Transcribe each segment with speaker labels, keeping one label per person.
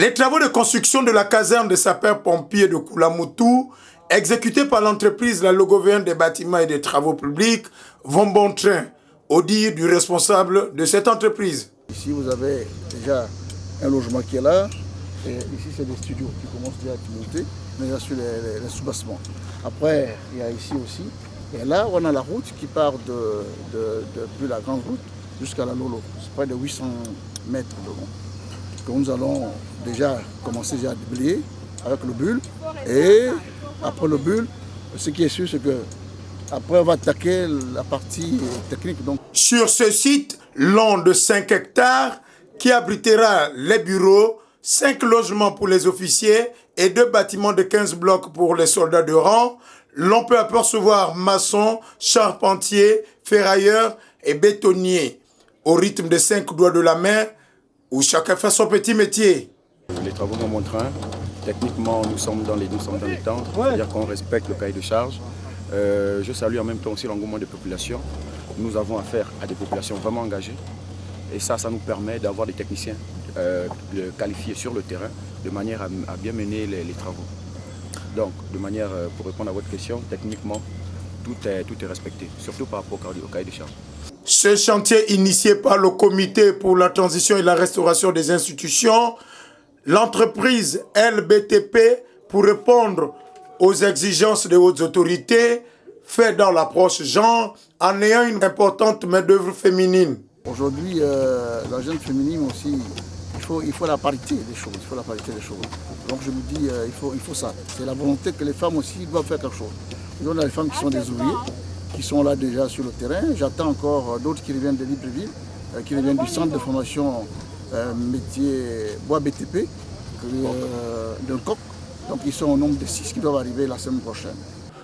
Speaker 1: Les travaux de construction de la caserne des sapeurs-pompiers de Koulamoutou, exécutés par l'entreprise La Logovienne des bâtiments et des travaux publics, vont bon train, au dire du responsable de cette entreprise.
Speaker 2: Ici, vous avez déjà un logement qui est là. Et ici, c'est des studios qui commencent déjà à être montés, déjà sur les sous-bassements. Après, il y a ici aussi. Et là, on a la route qui part depuis la grande route jusqu'à la Lolo. C'est près de 800 mètres de long. Donc nous allons déjà commencer à déblayer avec le bulle. Et après le bulle, ce qui est sûr, c'est que après on va attaquer la partie technique. Donc.
Speaker 1: Sur ce site long de 5 hectares, qui abritera les bureaux, 5 logements pour les officiers et 2 bâtiments de 15 blocs pour les soldats de rang, l'on peut apercevoir maçons, charpentiers, ferrailleurs et bétonniers, au rythme de 5 doigts de la main, où chacun fait son petit métier.
Speaker 3: Les travaux vont bon train. Techniquement, nous sommes dans les temps, c'est-à-dire qu'on respecte le cahier de charge. Je salue en même temps aussi l'engouement des populations. Nous avons affaire à des populations vraiment engagées. Et ça nous permet d'avoir des techniciens qualifiés sur le terrain de manière à bien mener les travaux. Donc, de manière, pour répondre à votre question, techniquement, tout est respecté, surtout par rapport au cahier de charge.
Speaker 1: Ce chantier initié par le Comité pour la transition et la restauration des institutions, l'entreprise LBTP, pour répondre aux exigences des hautes autorités, fait dans l'approche genre en ayant une importante main-d'œuvre féminine.
Speaker 2: Aujourd'hui, la jeune féminine aussi, il faut la parité des choses. Donc je me dis, il faut ça. C'est la volonté que les femmes aussi doivent faire quelque chose. Il y a des femmes qui sont des ouvriers, qui sont là déjà sur le terrain. J'attends encore d'autres qui reviennent de Libreville, qui reviennent du centre de formation métier bois BTP, de Coq. Donc ils sont au nombre de 6 qui doivent arriver la semaine prochaine.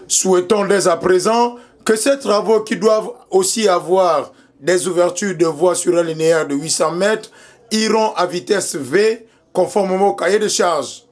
Speaker 1: Souhaitons dès à présent que ces travaux qui doivent aussi avoir des ouvertures de voies sur un linéaire de 800 mètres iront à vitesse V conformément au cahier de charge.